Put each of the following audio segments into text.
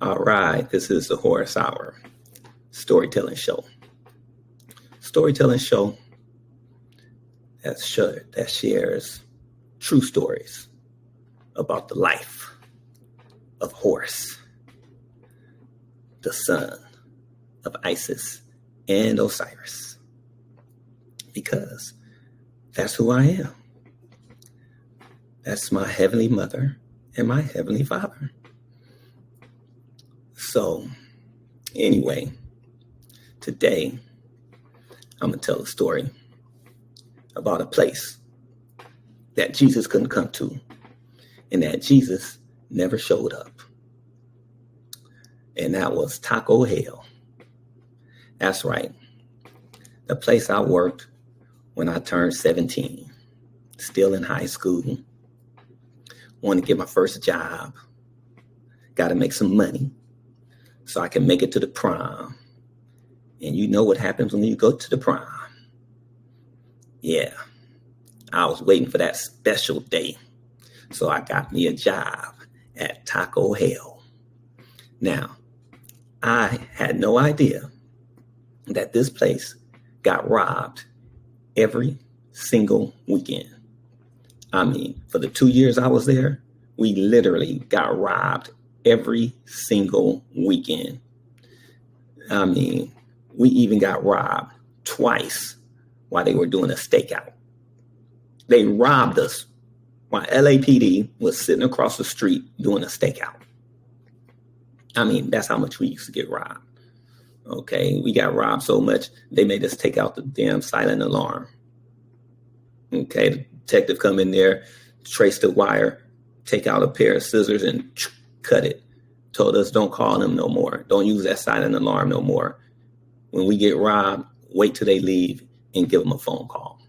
All right, this is the Horus Hour storytelling show. Storytelling show that shares true stories about the life of Horus, the son of Isis and Osiris, because that's who I am. That's my heavenly mother and my heavenly father. So, anyway, today I'm going to tell a story about a place that Jesus couldn't come to and that Jesus never showed up. And that was Taco Hell. That's right. The place I worked when I turned 17, still in high school, wanted to get my first job, got to make some money so I can make it to the prom. And you know what happens when you go to the prom. Yeah, I was waiting for that special day. So I got me a job at Taco Hell. Now, I had no idea that this place got robbed every single weekend. I mean, for the 2 years I was there, we literally got robbed every single weekend. I mean, we even got robbed twice while they were doing a stakeout. They robbed us while LAPD was sitting across the street doing a stakeout. I mean, that's how much we used to get robbed. Okay, we got robbed so much, they made us take out the damn silent alarm. Okay, the detective come in there, trace the wire, take out a pair of scissors and cut it. Told us don't call them no more. Don't use that silent alarm no more. When we get robbed, wait till they leave and give them a phone call.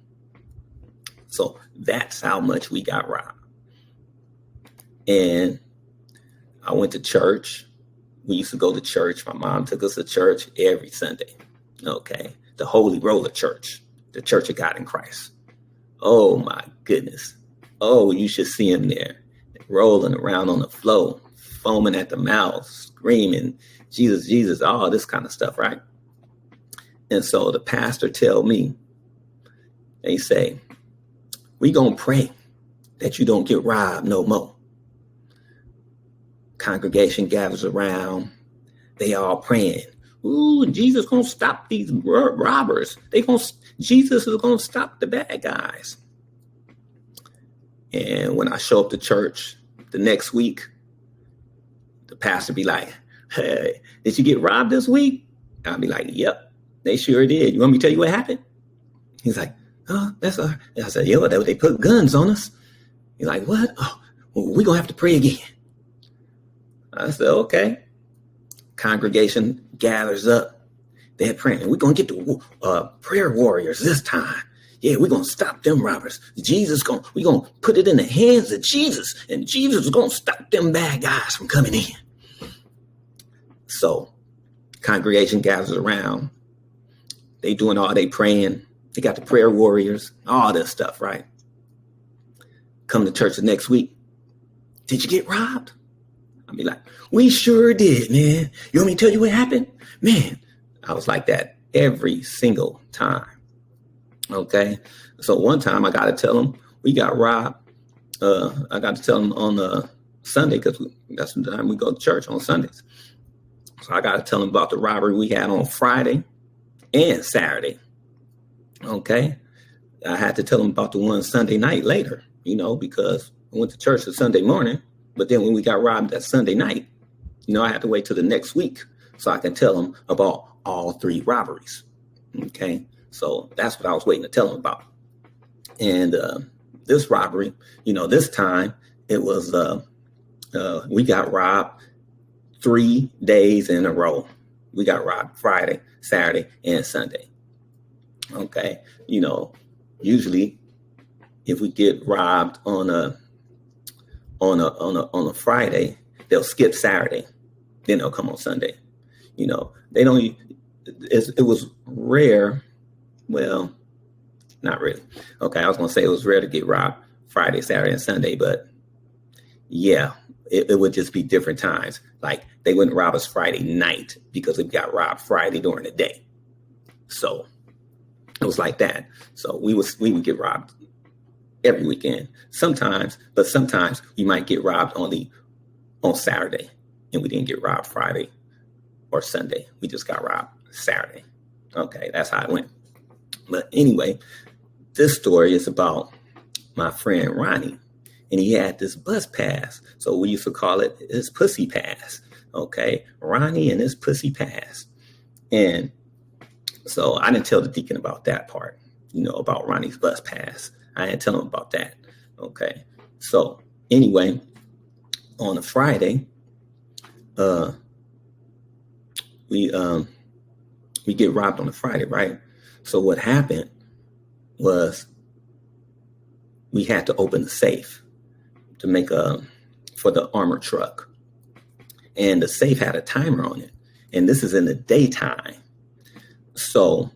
So that's how much we got robbed. And I went to church. We used to go to church. My mom took us to church every Sunday. Okay. The Holy Roller Church, the Church of God in Christ. Oh my goodness. Oh, you should see him there, rolling around on the floor, foaming at the mouth, screaming, Jesus, Jesus, all this kind of stuff, right? And so the pastor tell me, they say, we gonna pray that you don't get robbed no more. Congregation gathers around, they all praying. Ooh, Jesus gonna stop these robbers. Jesus is gonna stop the bad guys. And when I show up to church the next week, the pastor be like, hey, did you get robbed this week? I'll be like, yep, they sure did. You want me to tell you what happened? He's like, oh, that's all right. I said, yo, they put guns on us. He's like, what? Oh, well, we're going to have to pray again. I said, okay. Congregation gathers up. They're praying. We're going to get the prayer warriors this time. Yeah, we're going to stop them robbers. We're going to put it in the hands of Jesus, and Jesus is going to stop them bad guys from coming in. So congregation gathers around. They doing all they praying. They got the prayer warriors, all this stuff, right? Come to church the next week. Did you get robbed? I'll be like, we sure did, man. You want me to tell you what happened? Man, I was like that every single time. Okay. So one time I got to tell them we got robbed. I got to tell them on Sunday, because that's the time we go to church on Sundays. So I got to tell them about the robbery we had on Friday and Saturday. Okay. I had to tell them about the one Sunday night later, because I went to church the Sunday morning. But then when we got robbed that Sunday night, I had to wait till the next week so I can tell them about all three robberies. Okay. So that's what I was waiting to tell them about. And this robbery, this time it was, we got robbed 3 days in a row. We got robbed Friday, Saturday, and Sunday. Okay. Usually if we get robbed on a Friday, they'll skip Saturday. Then they'll come on Sunday. They don't, it was rare. Well, not really. Okay. I was going to say it was rare to get robbed Friday, Saturday, and Sunday, but yeah, it would just be different times. Like they wouldn't rob us Friday night because we got robbed Friday during the day. So it was like that. So we would get robbed every weekend sometimes, but sometimes we might get robbed only on Saturday and we didn't get robbed Friday or Sunday. We just got robbed Saturday. Okay, that's how it went. But anyway, this story is about my friend Ronnie, and he had this bus pass. So we used to call it his pussy pass. Okay, Ronnie and his pussy pass. And so I didn't tell the deacon about that part, about Ronnie's bus pass. I didn't tell him about that. Okay. So anyway, on a Friday, we get robbed on a Friday, right? So what happened was we had to open the safe to make for the armored truck. And the safe had a timer on it. And this is in the daytime. So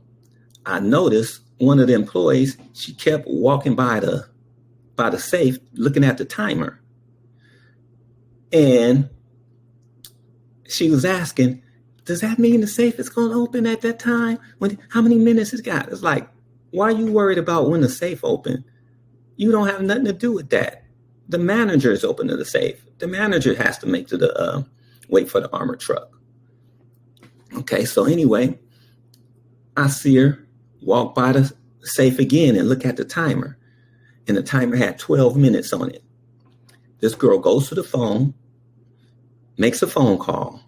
I noticed one of the employees, she kept walking by the safe, looking at the timer. And she was asking, does that mean the safe is going to open at that time? How many minutes it's got? It's like, why are you worried about when the safe open? You don't have nothing to do with that. The manager is opening the safe. The manager has to make wait for the armored truck. Okay, so anyway, I see her walk by the safe again and look at the timer. And the timer had 12 minutes on it. This girl goes to the phone, makes a phone call.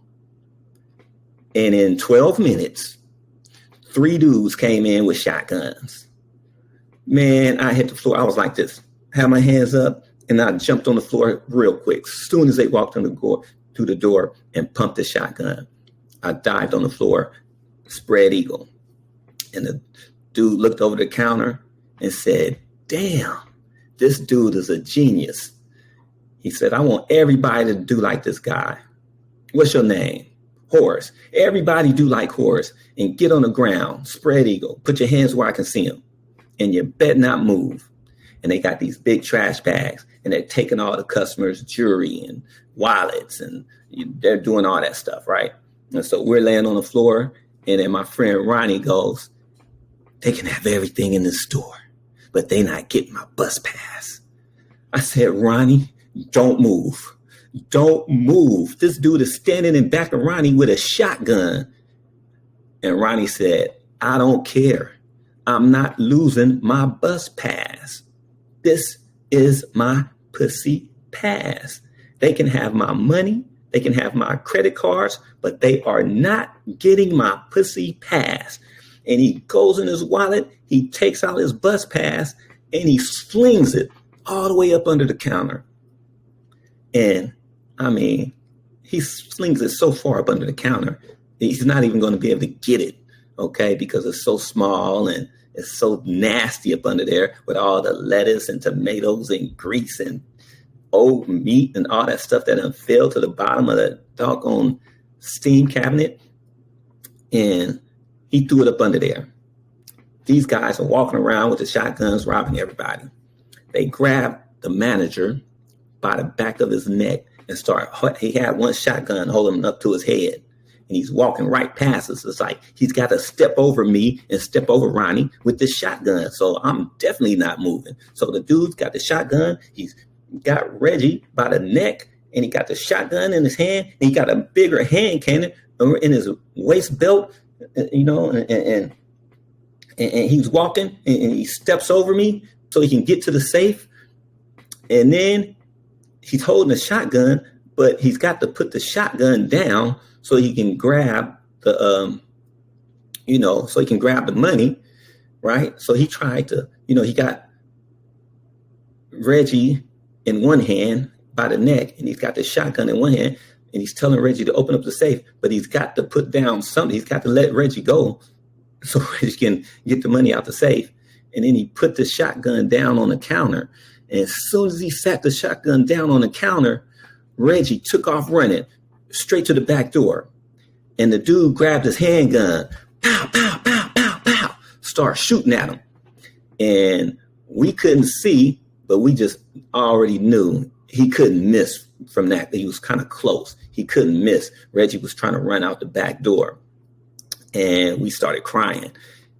And in 12 minutes, 3 dudes came in with shotguns. Man, I hit the floor. I was like this, had my hands up, and I jumped on the floor real quick. As soon as they walked through the door and pumped the shotgun, I dived on the floor, spread eagle. And the dude looked over the counter and said, damn, this dude is a genius. He said, I want everybody to do like this guy. What's your name? Horace. Everybody do like Horace and get on the ground, spread eagle, put your hands where I can see them. And you better not move. And they got these big trash bags and they're taking all the customers' jewelry and wallets and they're doing all that stuff, right? And so we're laying on the floor and then my friend Ronnie goes, they can have everything in the store, but they not getting my bus pass. I said, Ronnie, don't move. Don't move. This dude is standing in back of Ronnie with a shotgun. And Ronnie said, I don't care. I'm not losing my bus pass. This is my pussy pass. They can have my money. They can have my credit cards, but they are not getting my pussy pass. And he goes in his wallet. He takes out his bus pass and he slings it all the way up under the counter. And I mean, he slings it so far up under the counter, he's not even going to be able to get it, okay, because it's so small and it's so nasty up under there with all the lettuce and tomatoes and grease and old meat and all that stuff that fell to the bottom of the doggone steam cabinet. And he threw it up under there. These guys are walking around with the shotguns, robbing everybody. They grabbed the manager by the back of his neck and he had one shotgun holding him up to his head. And he's walking right past us. It's like he's got to step over me and step over Ronnie with this shotgun. So I'm definitely not moving. So the dude's got the shotgun. He's got Reggie by the neck and he got the shotgun in his hand. And he got a bigger hand cannon in his waist belt, and he's walking and he steps over me so he can get to the safe. And then he's holding a shotgun, but he's got to put the shotgun down so he can grab the money, right? So he tried to, he got Reggie in one hand by the neck, and he's got the shotgun in one hand, and he's telling Reggie to open up the safe, but he's got to put down something. He's got to let Reggie go so Reggie can get the money out the safe. And then he put the shotgun down on the counter. And as soon as he sat the shotgun down on the counter, Reggie took off running straight to the back door. And the dude grabbed his handgun, pow, pow, pow, pow, pow, start shooting at him. And we couldn't see, but we just already knew he couldn't miss from that. He was kind of close. He couldn't miss. Reggie was trying to run out the back door. And we started crying.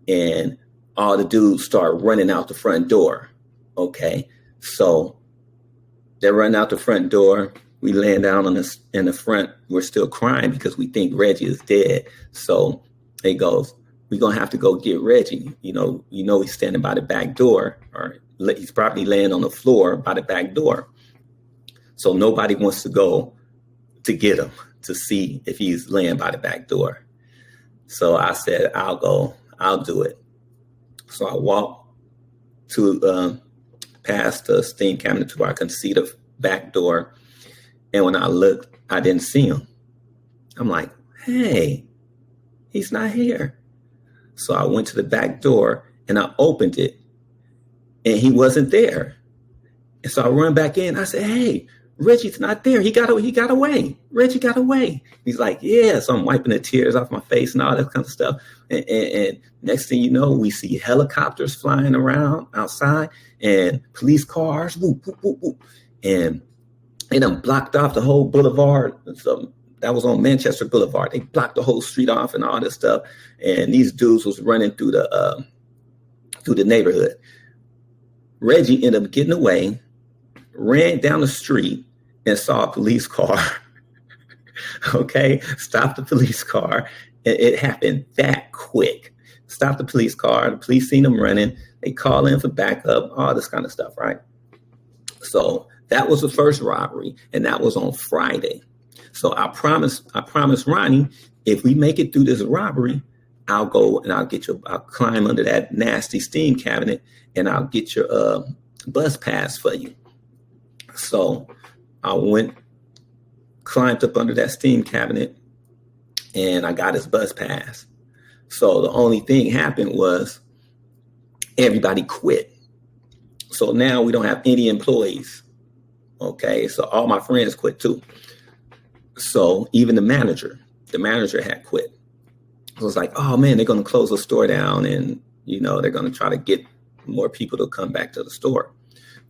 And all the dudes started running out the front door. Okay. So they're running out the front door. We land down in the front. We're still crying because we think Reggie is dead. So he goes, we're going to have to go get Reggie. You know, he's standing by the back door, or he's probably laying on the floor by the back door. So nobody wants to go to get him to see if he's laying by the back door. So I said, I'll go. I'll do it. So I walked to past the steam cabinet to where I could see the back door. And when I looked, I didn't see him. I'm like, hey, he's not here. So I went to the back door and I opened it and he wasn't there. And so I run back in. I said, hey, Reggie's not there. He got away. Reggie got away. He's like, yeah. So I'm wiping the tears off my face and all that kind of stuff. And next thing you know, we see helicopters flying around outside and police cars. Whoop, whoop, whoop, whoop. And they done blocked off the whole boulevard. So that was on Manchester Boulevard. They blocked the whole street off and all this stuff. And these dudes was running through the neighborhood. Reggie ended up getting away, ran down the street and saw a police car. Okay, stopped the police car. It happened that quick. Stopped the police car. The police seen him running. They call in for backup, all this kind of stuff, right? So that was the first robbery, and that was on Friday. So I promised Ronnie, if we make it through this robbery, I'll go and I'll climb under that nasty steam cabinet and I'll get your bus pass for you. So I climbed up under that steam cabinet and I got his bus pass. So the only thing happened was everybody quit. So now we don't have any employees. Okay, so all my friends quit too. So even the manager had quit. So it's like, oh man, they're going to close the store down and, they're going to try to get more people to come back to the store.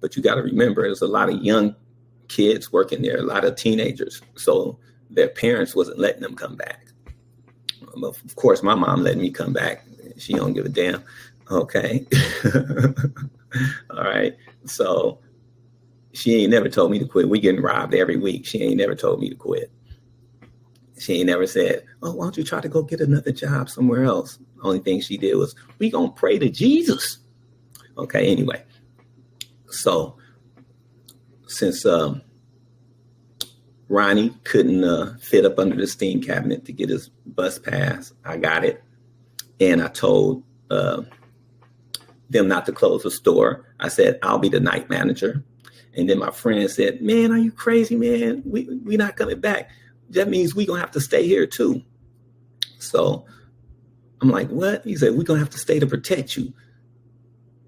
But you got to remember, there's a lot of young kids working there, a lot of teenagers. So their parents wasn't letting them come back. Of course, my mom let me come back. She don't give a damn. Okay. All right. So she ain't never told me to quit. We getting robbed every week. She ain't never told me to quit. She ain't never said, oh, why don't you try to go get another job somewhere else? Only thing she did was, we gonna pray to Jesus. Okay, anyway. So since Ronnie couldn't fit up under the steam cabinet to get his bus pass, I got it. And I told them not to close the store. I said, I'll be the night manager. And then my friend said, man, are you crazy, man? We not coming back. That means we going to have to stay here too. So I'm like, what? He said, we're going to have to stay to protect you.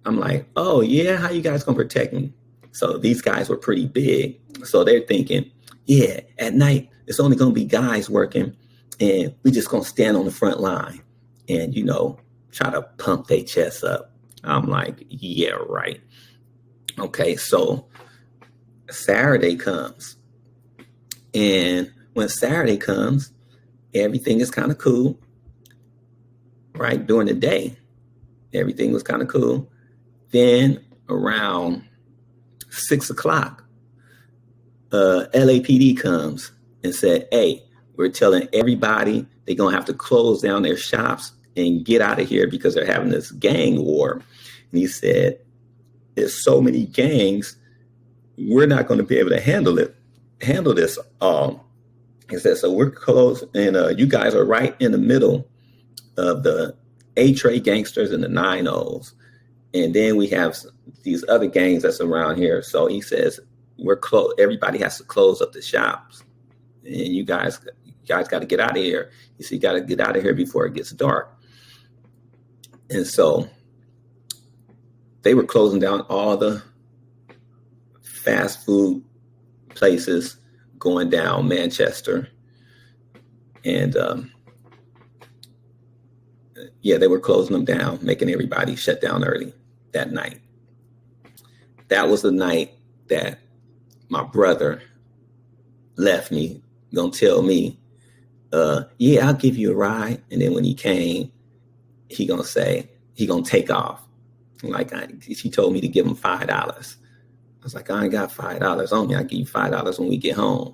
I'm like, oh yeah, how you guys going to protect me? So these guys were pretty big. So they're thinking, yeah, at night, it's only going to be guys working and we just going to stand on the front line and, try to pump their chests up. I'm like, yeah, right. Okay, so Saturday comes. And when Saturday comes, everything is kind of cool. Right? During the day, everything was kind of cool. Then around 6:00, LAPD comes and said, hey, we're telling everybody they're going to have to close down their shops and get out of here because they're having this gang war. And he said, there's so many gangs, we're not going to be able to handle this. He said, so we're close and you guys are right in the middle of the A-Tray gangsters and the 9-0s. And then we have these other gangs that's around here. So he says, everybody has to close up the shops. And you guys got to get out of here. He said, you got to get out of here before it gets dark. And so they were closing down all the fast food places going down Manchester. And they were closing them down, making everybody shut down early that night. That was the night that my brother left me, gonna tell me, I'll give you a ride. And then when he came, he gonna take off. Like he told me to give him $5. I was like, I ain't got $5 on me. I'll give you $5 when we get home.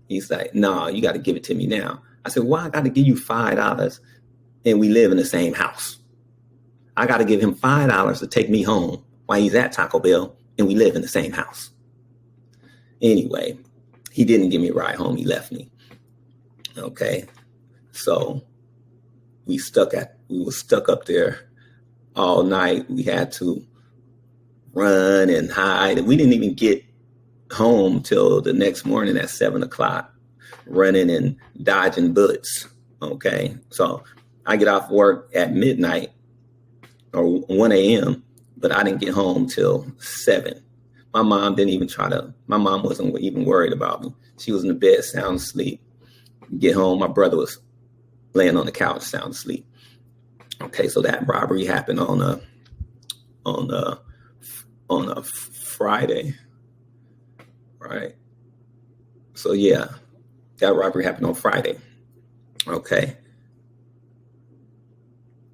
He's like, no, you got to give it to me now. I said, why I got to give you $5 and we live in the same house? I got to give him $5 to take me home while he's at Taco Bell and we live in the same house. Anyway, he didn't give me a ride home. He left me. Okay. So we were stuck up there all night. We had to run and hide. And we didn't even get home till the next morning at 7:00, running and dodging bullets. Okay. So I get off work at midnight or 1 a.m., but I didn't get home till 7. My mom wasn't even worried about me. She was in the bed, sound asleep. Get home, my brother was laying on the couch, sound asleep. Okay, so that robbery happened on a Friday, right? So yeah, that robbery happened on Friday. Okay.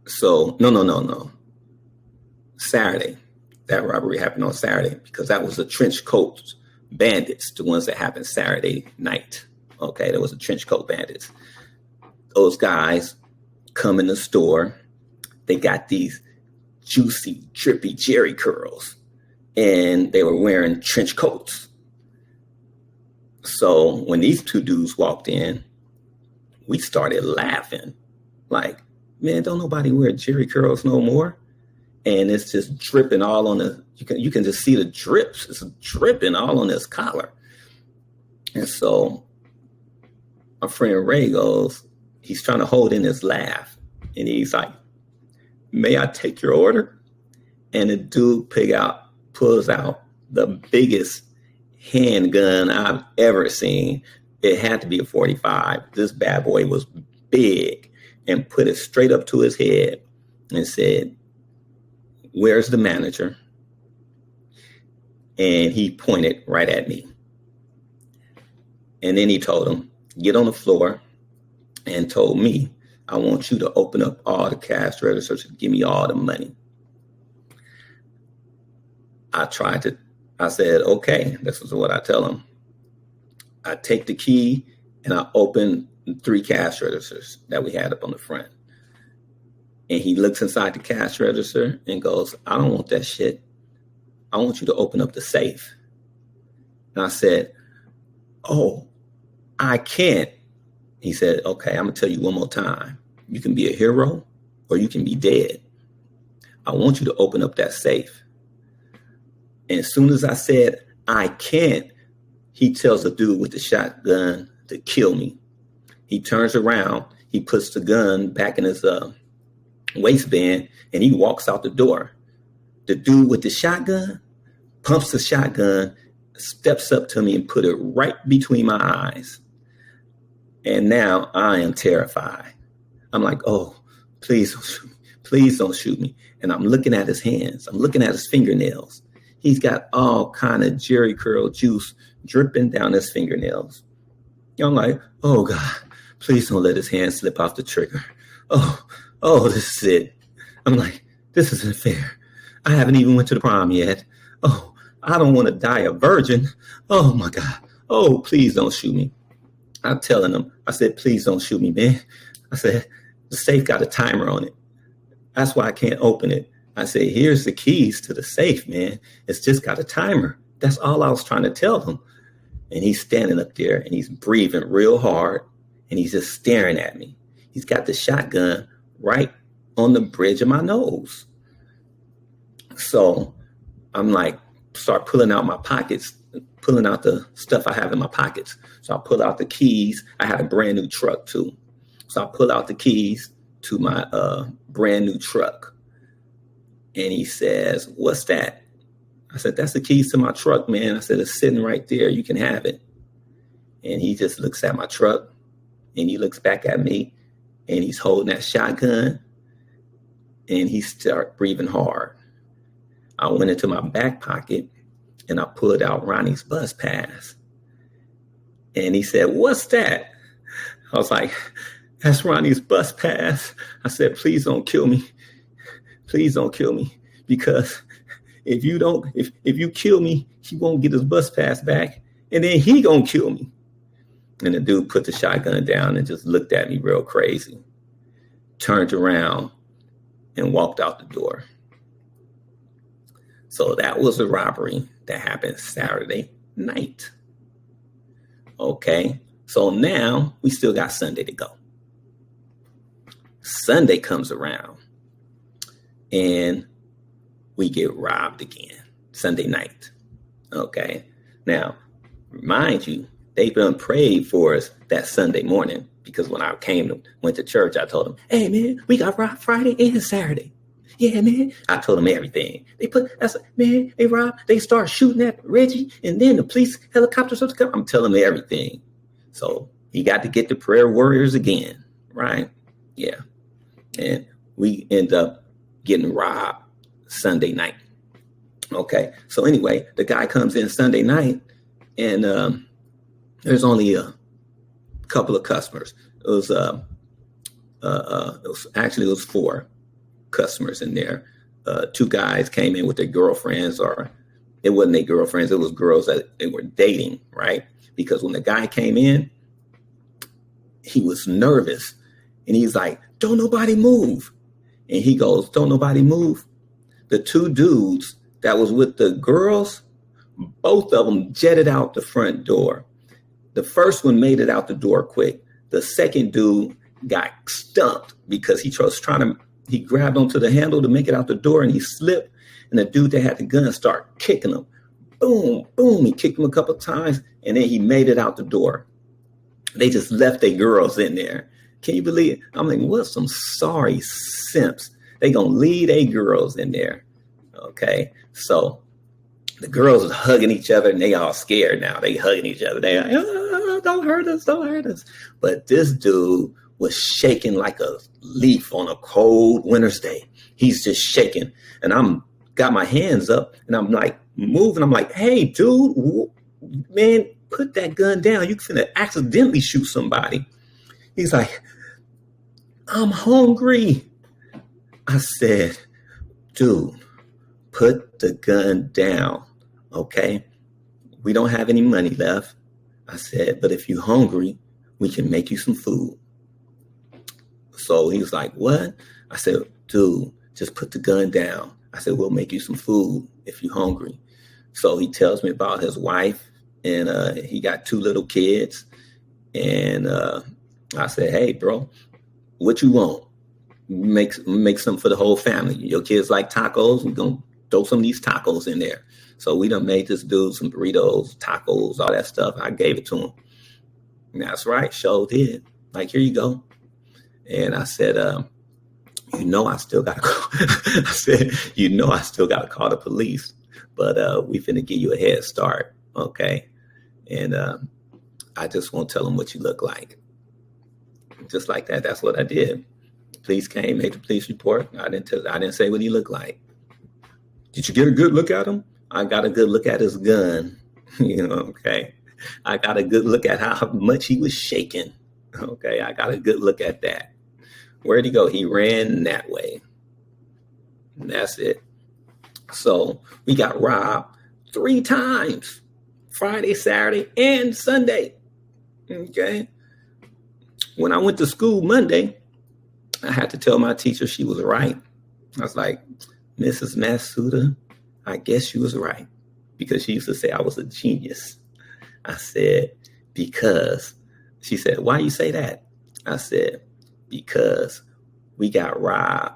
So no. Saturday. That robbery happened on Saturday because that was the trench coat bandits, the ones that happened Saturday night. Okay, there was a trench coat bandits. Those guys come in the store. They got these juicy, drippy Jerry curls, and they were wearing trench coats. So when these two dudes walked in, we started laughing. Like, man, don't nobody wear Jerry curls no more. And it's just dripping all on you can just see the drips. It's dripping all on his collar. And so my friend Ray he's trying to hold in his laugh. And he's like, may I take your order? And the dude pulls out the biggest handgun I've ever seen. It had to be a 45. This bad boy was big, and put it straight up to his head and said, where's the manager? And he pointed right at me. And then he told him, get on the floor, and told me, I want you to open up all the cash registers and give me all the money. I said, okay, this is what I tell him. I take the key and I open 3 cash registers that we had up on the front. And he looks inside the cash register and goes, I don't want that shit. I want you to open up the safe. And I said, oh, I can't. He said, okay, I'm going to tell you one more time. You can be a hero or you can be dead. I want you to open up that safe. And as soon as I said, I can't, he tells the dude with the shotgun to kill me. He turns around, he puts the gun back in his waistband, and he walks out the door. The dude with the shotgun pumps the shotgun, steps up to me and put it right between my eyes. And now I am terrified. I'm like, oh, please don't shoot me. Please don't shoot me. And I'm looking at his hands. I'm looking at his fingernails. He's got all kind of Jerry curl juice dripping down his fingernails. I'm like, oh God, please don't let his hand slip off the trigger. Oh, this is it. I'm like, this isn't fair. I haven't even went to the prom yet. Oh, I don't want to die a virgin. Oh my God. Oh, please don't shoot me. I'm telling him, I said, please don't shoot me, man. I said, the safe got a timer on it. That's why I can't open it. I said, here's the keys to the safe, man. It's just got a timer. That's all I was trying to tell him. And he's standing up there and he's breathing real hard and he's just staring at me. He's got the shotgun right on the bridge of my nose. So I'm like, start pulling out my pockets, pulling out the stuff I have in my pockets. So I pull out the keys. I had a brand new truck too. So I pull out the keys to my brand new truck. And he says, what's that? I said, that's the keys to my truck, man. I said, it's sitting right there. You can have it. And he just looks at my truck and he looks back at me and he's holding that shotgun and he started breathing hard. I went into my back pocket and I pulled out Ronnie's bus pass. And he said, what's that? I was like, that's Ronnie's bus pass. I said, please don't kill me. Please don't kill me. Because if you kill me, he won't get his bus pass back. And then he gonna kill me. And the dude put the shotgun down and just looked at me real crazy. Turned around and walked out the door. So that was a robbery that happened Saturday night. Okay, so now we still got Sunday to go. Sunday comes around and we get robbed again Sunday night. Okay, now mind you, they've done prayed for us that Sunday morning because when I went to church, I told them, hey man, we got robbed Friday and Saturday. Yeah, man. I told them everything. They start shooting at Reggie and then the police helicopters come. I'm telling them everything. So he got to get the prayer warriors again, right? Yeah. And we end up getting robbed Sunday night. Okay. So anyway, the guy comes in Sunday night and there's only a couple of customers. It was 4 customers in there. 2 guys came in with their girlfriends, or it wasn't their girlfriends, it was girls that they were dating, right? Because when the guy came in, he was nervous and he's like, don't nobody move. And he goes, don't nobody move. The 2 dudes that was with the girls, both of them jetted out the front door. The first one made it out the door quick. The second dude got stumped because he grabbed onto the handle to make it out the door and he slipped. And the dude that had the gun started kicking him. Boom, boom. He kicked him a couple of times and then he made it out the door. They just left their girls in there. Can you believe it? I'm like, what some sorry simps. They gonna leave their girls in there. Okay. So the girls are hugging each other and they all scared now. They hugging each other. They like, don't hurt us, don't hurt us. But this dude was shaking like a leaf on a cold winter's day. He's just shaking. And I'm got my hands up and I'm like moving. I'm like, hey, dude, man, put that gun down. You finna accidentally shoot somebody. He's like, I'm hungry. I said, dude, put the gun down. Okay. We don't have any money left. I said, but if you're hungry, we can make you some food. So he was like, what? I said, dude, just put the gun down. I said, we'll make you some food if you're hungry. So he tells me about his wife and he got 2 little kids. And I said, hey, bro, what you want? Make something for the whole family. Your kids like tacos. We're going to throw some of these tacos in there. So we done made this dude some burritos, tacos, all that stuff. I gave it to him. And that's right. Sure did. Like, here you go. And I said, I still got to call. I said, I still got to call the police, but we finna give you a head start. Okay. And I just won't tell them what you look like. Just like that. That's what I did. Police came, made the police report. I didn't say what he looked like. Did you get a good look at him? I got a good look at his gun. Okay. I got a good look at how much he was shaking. Okay. I got a good look at that. Where'd he go? He ran that way. And that's it. So we got robbed 3 times. Friday, Saturday, and Sunday. Okay. When I went to school Monday, I had to tell my teacher she was right. I was like, Mrs. Masuda, I guess she was right. Because she used to say I was a genius. I said, because. She said, why you say that? I said, because we got robbed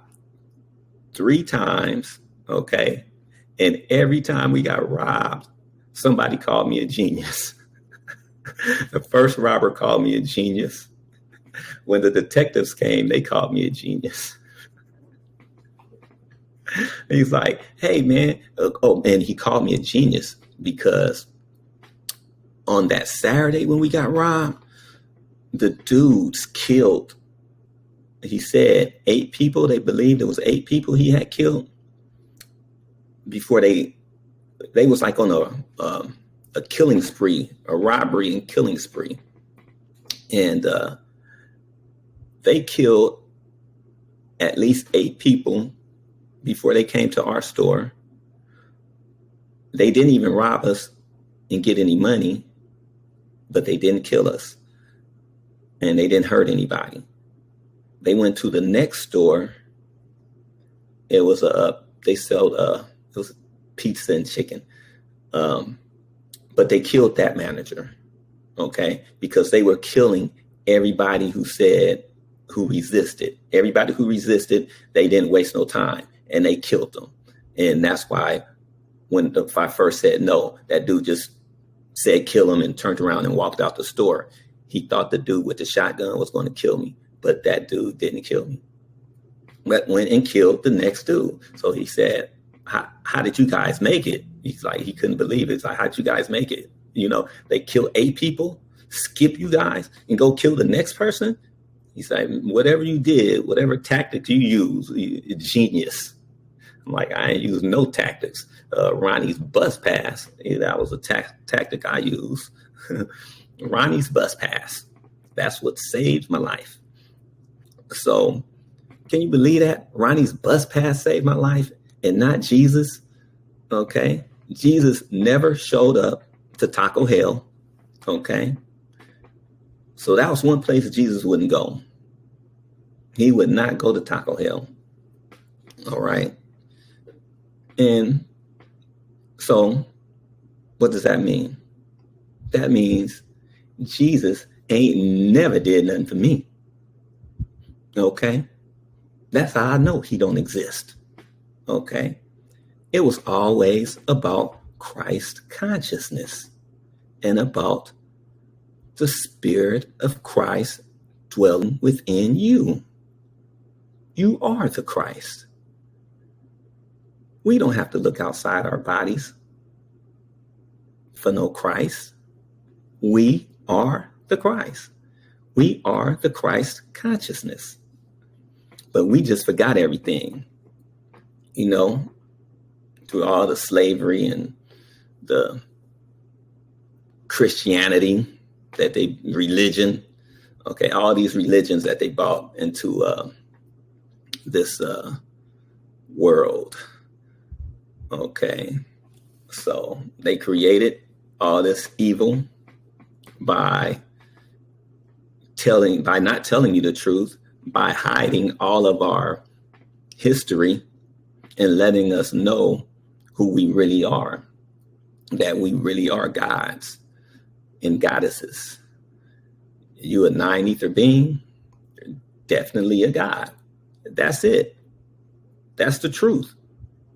3 times, okay? And every time we got robbed, somebody called me a genius. The first robber called me a genius. When the detectives came, they called me a genius. He's like, hey, man. Oh, and he called me a genius because on that Saturday when we got robbed, the dudes killed, he said 8 people. They believed it was 8 people he had killed before they was like on a killing spree, a robbery and killing spree. And they killed at least 8 people before they came to our store. They didn't even rob us and get any money, but they didn't kill us. And they didn't hurt anybody. They went to the next store. It was they sold it was pizza and chicken. But they killed that manager, okay? Because they were killing everybody who resisted. Everybody who resisted, they didn't waste no time, and they killed them. And that's why when I first said no, that dude just said kill him and turned around and walked out the store. He thought the dude with the shotgun was going to kill me, but that dude didn't kill me. But went and killed the next dude. So he said, how did you guys make it? He's like, he couldn't believe it. It's like, how'd you guys make it? You know, they kill 8 people, skip you guys, and go kill the next person. He's like, whatever you did, whatever tactic you use, genius. I'm like, I ain't used no tactics. Ronnie's bus pass, that was a tactic I used. Ronnie's bus pass. That's what saved my life. So can you believe that? Ronnie's bus pass saved my life and not Jesus. Okay. Jesus never showed up to Taco Hell. Okay. So that was one place Jesus wouldn't go. He would not go to Taco Hell. All right. And so what does that mean? That means Jesus ain't never did nothing for me. Okay. That's how I know he don't exist. Okay. It was always about Christ consciousness and about the Spirit of Christ dwelling within you. You are the Christ. We don't have to look outside our bodies for no Christ. We are the Christ. We are the Christ consciousness. But we just forgot everything, you know, through all the slavery and the Christianity religion. Okay, all these religions that they brought into this world. Okay, so they created all this evil by not telling you the truth, by hiding all of our history and letting us know who we really are, that we really are gods and goddesses. You a 9 ether being, you're definitely a god. That's it. That's the truth.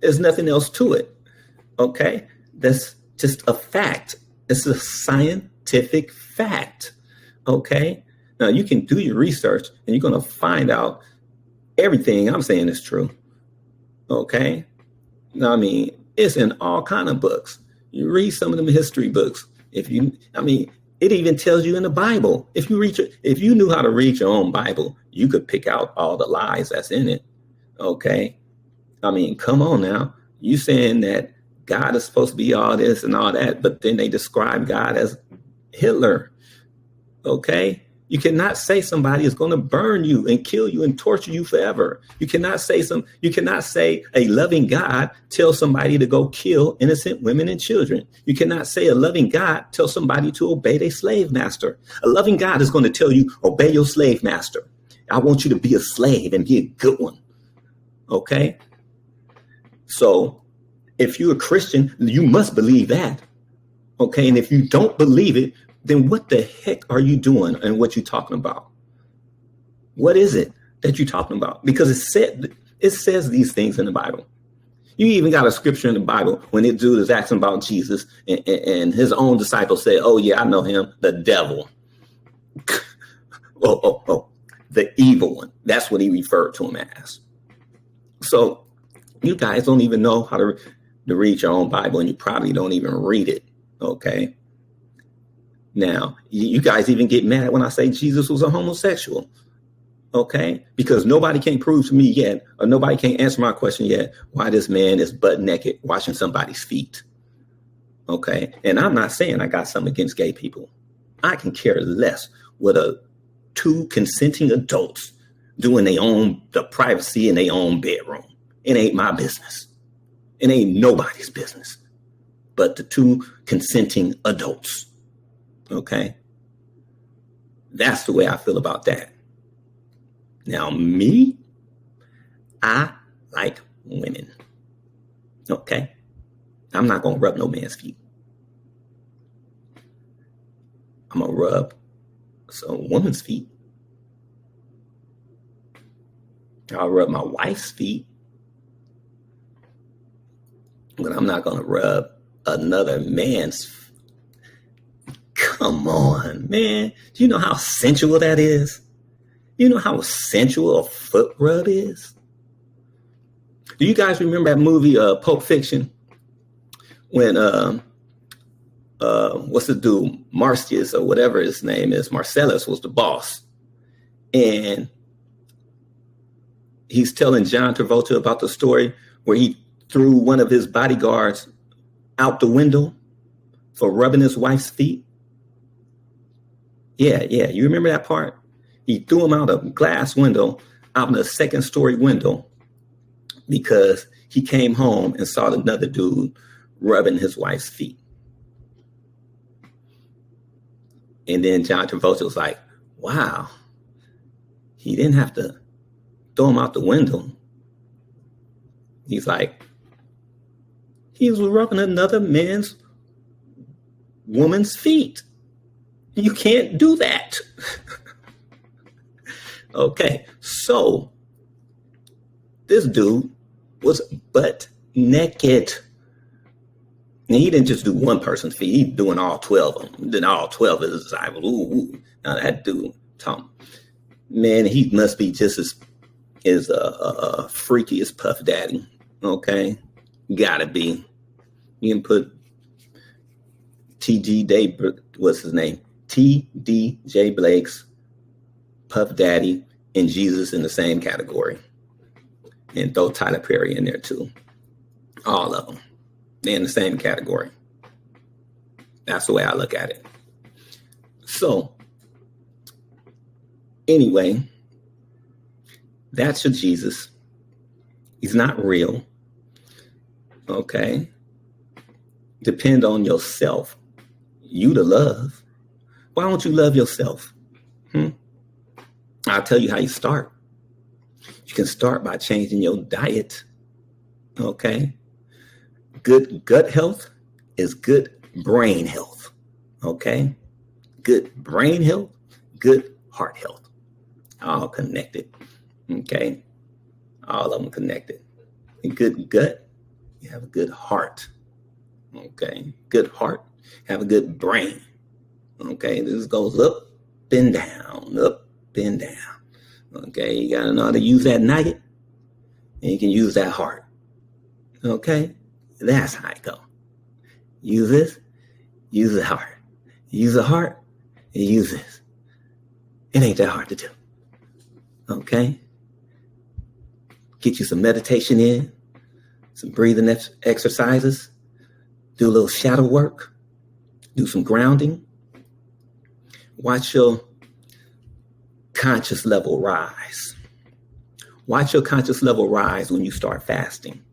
There's nothing else to it. Okay? That's just a fact. It's a scientific fact. Okay? Now you can do your research and you're going to find out everything I'm saying is true. Okay? Now, I mean, it's in all kind of books. You read some of them history books. It even tells you in the Bible. If you knew how to read your own Bible, you could pick out all the lies that's in it. Okay? I mean, come on now. You saying that God is supposed to be all this and all that, but then they describe God as Hitler. Okay? You cannot say somebody is going to burn you and kill you and torture you forever. You cannot say a loving God tell somebody to go kill innocent women and children. You cannot say a loving God tell somebody to obey their slave master. A loving God is going to tell you, obey your slave master. I want you to be a slave and be a good one. Okay? So if you're a Christian, you must believe that. Okay? And if you don't believe it, then what the heck are you doing and what you talking about? What is it that you're talking about? Because it says these things in the Bible. You even got a scripture in the Bible when the dude is asking about Jesus and his own disciples say, oh yeah, I know him, the devil. the evil one. That's what he referred to him as. So You guys don't even know how to read your own Bible, and you probably don't even read it. Okay. Now, you guys even get mad when I say Jesus was a homosexual. Okay. Because nobody can prove to me yet, or nobody can answer my question yet, why this man is butt naked washing somebody's feet. Okay. And I'm not saying I got something against gay people. I can care less what two consenting adults doing the privacy in their own bedroom. It ain't my business. It ain't nobody's business but the two consenting adults. Okay. That's the way I feel about that. Now, me, I like women. Okay. I'm not going to rub no man's feet. I'm going to rub some woman's feet. I'll rub my wife's feet. But I'm not going to rub another man's feet. Come on, man. Do you know how sensual that is? You know how sensual a foot rub is? Do you guys remember that movie, Pulp Fiction? When, what's the dude? Marcius or whatever his name is. Marcellus was the boss. And he's telling John Travolta about the story where he threw one of his bodyguards out the window for rubbing his wife's feet. Yeah. You remember that part? He threw him out a glass window, out in a second story window, because he came home and saw another dude rubbing his wife's feet. And then John Travolta was like, wow, he didn't have to throw him out the window. He's like, he was rubbing another woman's feet. You can't do that. Okay, so this dude was butt naked. And he didn't just do one person's feet. He's doing all 12 of them. Then all 12 of his disciples. Ooh. Now that dude, Tom, man, he must be just as freaky as Puff Daddy. Okay, gotta be. You can put what's his name? T.D.J. Blake's Puff Daddy and Jesus in the same category. And throw Tyler Perry in there too. All of them. They're in the same category. That's the way I look at it. So, anyway, that's your Jesus. He's not real. Okay. Depend on yourself. You to love. Why don't you love yourself? I'll tell you how you start. You can start by changing your diet. Okay. Good gut health is good brain health. Okay. Good brain health, good heart health. All connected. Okay. All of them connected. A good gut, you have a good heart. Okay. Good heart, have a good brain. Okay. This goes up and down, up and down. Okay. You got to know how to use that nugget, and you can use that heart. Okay. That's how it go. Use this, use the heart. Use the heart, and use this. It ain't that hard to do. Okay? Get you some meditation in, some breathing exercises, do a little shadow work, do some grounding. Watch your conscious level rise. Watch your conscious level rise when you start fasting.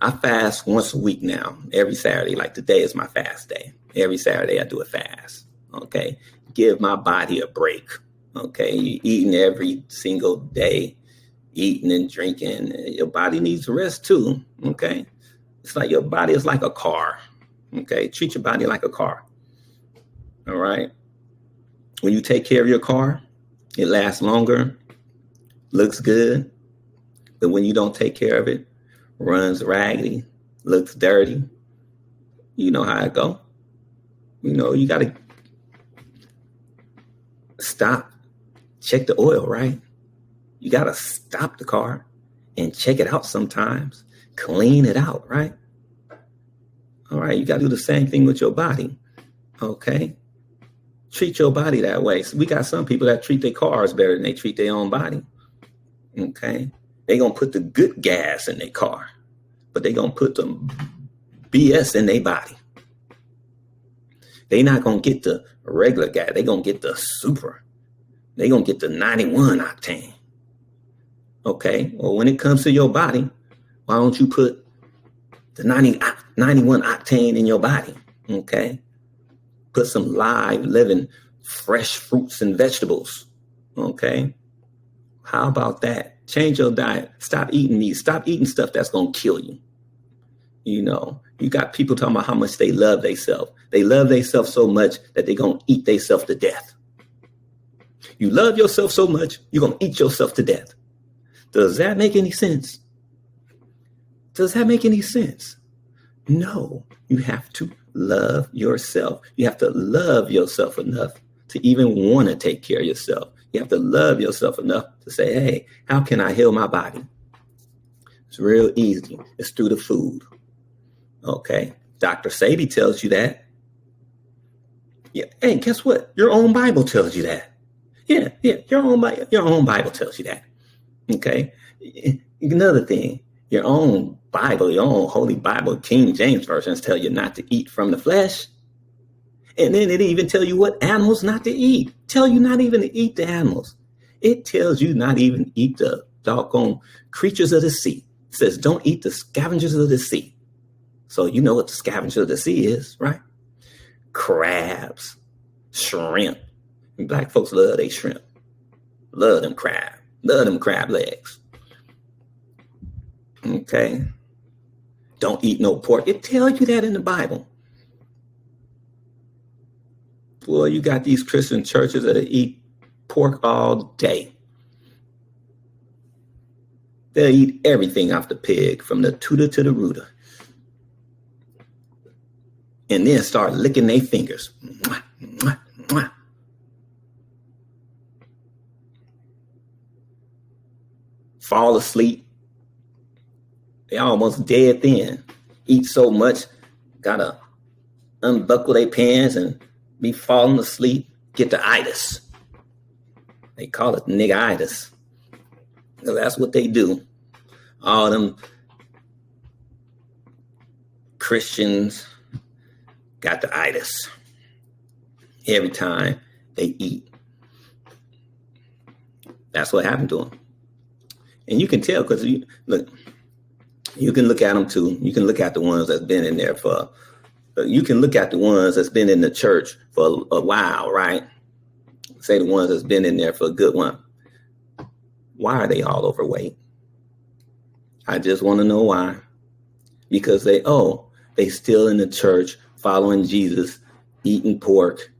I fast once a week now, every Saturday. Like today is my fast day. Every Saturday I do a fast. Okay. Give my body a break. Okay. You're eating every single day, eating and drinking. Your body needs rest too. Okay. It's like your body is like a car. Okay. Treat your body like a car. All right. When you take care of your car, it lasts longer, looks good. But when you don't take care of it, runs raggedy, looks dirty, you know how it go. You know, you got to stop, check the oil, right? You got to stop the car and check it out sometimes. Clean it out, right? All right, you got to do the same thing with your body, okay? Treat your body that way. So we got some people that treat their cars better than they treat their own body, okay? They going to put the good gas in their car, but they going to put the BS in their body. They not going to get the regular gas. They going to get the super. They going to get the 91 octane, okay? Well, when it comes to your body, why don't you put the 91 octane in your body, okay? Put some live, living, fresh fruits and vegetables, okay? How about that? Change your diet. Stop eating meat. Stop eating stuff that's going to kill you. You know, you got people talking about how much they love themselves. They love themselves so much that they're going to eat themselves to death. You love yourself so much, you're going to eat yourself to death. Does that make any sense? Does that make any sense? No, you have to love yourself. You have to love yourself enough to even want to take care of yourself. You have to love yourself enough to say, hey, how can I heal my body? It's real easy. It's through the food. Okay. Dr. Sadie tells you that. Yeah. Hey, guess what? Your own Bible tells you that. Yeah. Your own Bible tells you that. Okay. Another thing, your own Bible, your own Holy Bible, King James versions tell you not to eat from the flesh. And then it even tell you what animals not to eat. Tell you not even to eat the animals. It tells you not even eat the doggone creatures of the sea. It says don't eat the scavengers of the sea. So you know what the scavenger of the sea is, right? Crabs, shrimp. And black folks love they shrimp. Love them crab. Love them crab legs. Okay. Don't eat no pork. It tells you that in the Bible. Boy, you got these Christian churches that eat pork all day. They'll eat everything off the pig, from the tutor to the rooter. And then start licking their fingers. Mwah, mwah, mwah. Fall asleep. They almost dead then. Eat so much, gotta unbuckle their pants and be falling asleep. Get the itis. They call it nigga-itis. So that's what they do. All them Christians got the itis every time they eat. That's what happened to them. And you can tell because you can look at them too. You can look at the ones that's been in there you can look at the ones that's been in the church for a while, right? Say the ones that's been in there for a good one. Why are they all overweight? I just want to know why. Because they still in the church following Jesus, eating pork,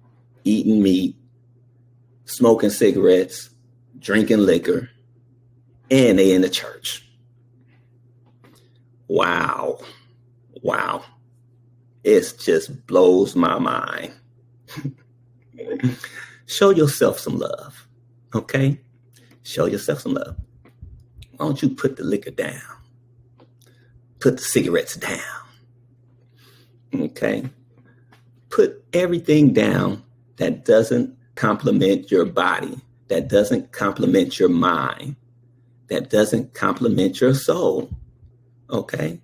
eating meat, smoking cigarettes, drinking liquor, and they in the church. Wow. It just blows my mind. Show yourself some love, okay? Show yourself some love. Why don't you put the liquor down? Put the cigarettes down, okay? Put everything down that doesn't complement your body, that doesn't complement your mind, that doesn't complement your soul, okay?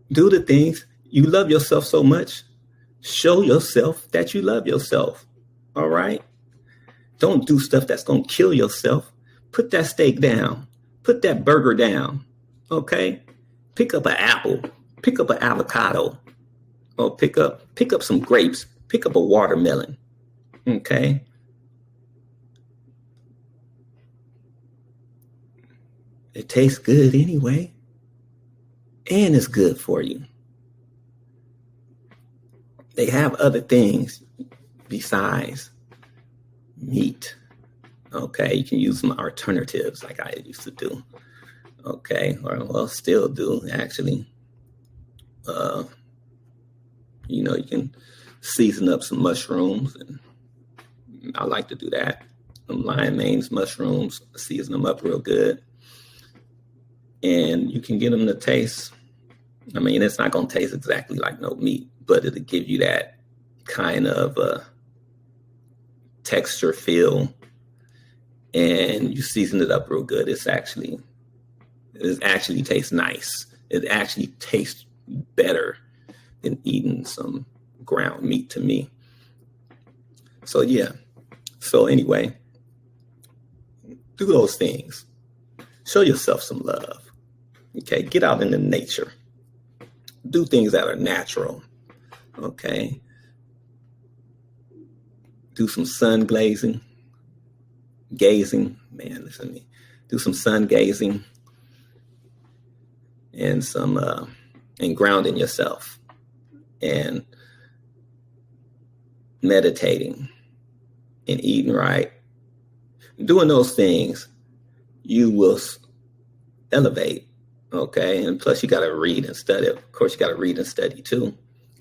Do the things. You love yourself so much. Show yourself that you love yourself. All right? Don't do stuff that's going to kill yourself. Put that steak down. Put that burger down. Okay? Pick up an apple. Pick up an avocado. Or pick up some grapes. Pick up a watermelon. Okay? It tastes good anyway. And it's good for you. They have other things besides meat. Okay, you can use some alternatives like I used to do. Okay, or well, still do actually. You can season up some mushrooms, and I like to do that. Some lion manes mushrooms, season them up real good. And you can get them to taste. I mean, it's not going to taste exactly like no meat, but it'll give you that kind of texture feel. And you season it up real good. It actually tastes nice. It actually tastes better than eating some ground meat to me. So yeah. So anyway, do those things. Show yourself some love. Okay, get out into nature. Do things that are natural. Okay. Do some sun gazing. Man, listen to me. Do some sun gazing and some and grounding yourself and meditating and eating right. Doing those things, you will elevate. Okay. And plus you got to read and study. Of course, you got to read and study too.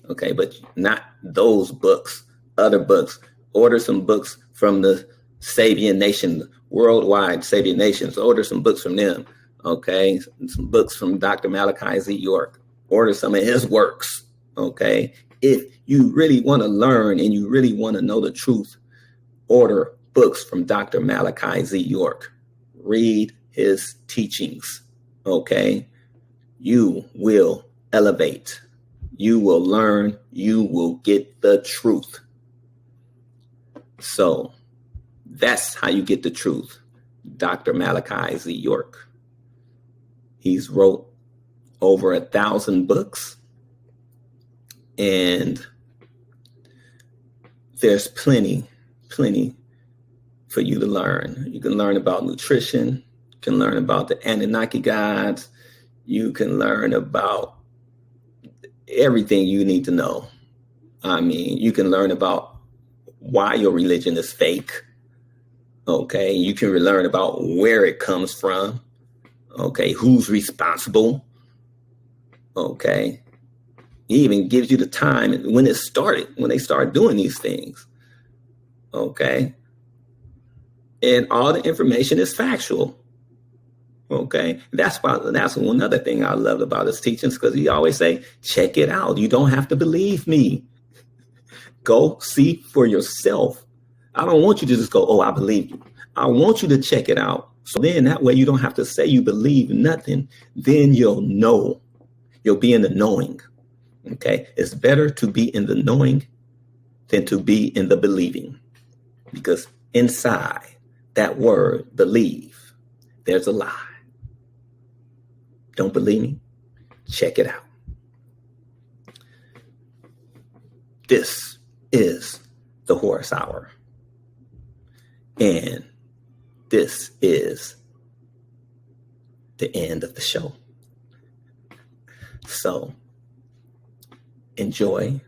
Okay. But not those books, other books. Order some books from the Sabian Nation, worldwide Sabian Nations. Order some books from them. Okay. Some books from Dr. Malachi Z. York. Order some of his works. Okay. If you really want to learn and you really want to know the truth, order books from Dr. Malachi Z. York. Read his teachings. Okay. You will elevate. You will learn. You will get the truth. So that's how you get the truth. Dr. Malachi Z. York. He's wrote over 1,000 books. And there's plenty for you to learn. You can learn about nutrition. You can learn about the Anunnaki gods. You can learn about everything you need to know. I mean, you can learn about why your religion is fake. Okay. You can learn about where it comes from. Okay. Who's responsible. Okay. He even gives you the time when it started, when they started doing these things. Okay. And all the information is factual. Okay. That's one other thing I love about his teachings, because he always say, check it out. You don't have to believe me. Go see for yourself. I don't want you to just go, oh, I believe you. I want you to check it out. So then that way you don't have to say you believe nothing. Then you'll know. You'll be in the knowing. Okay. It's better to be in the knowing than to be in the believing. Because inside that word, believe, there's a lie. Don't believe me? Check it out. This is the Horus Hour. And this is the end of the show. So enjoy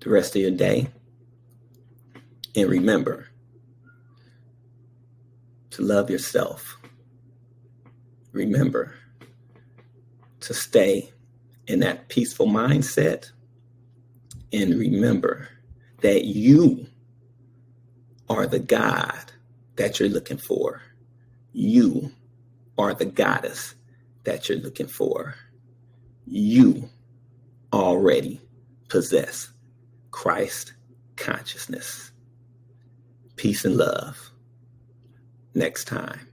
the rest of your day. And remember to love yourself. Remember to stay in that peaceful mindset. And remember that you are the God that you're looking for. You are the goddess that you're looking for. You already possess Christ consciousness. Peace and love. Next time.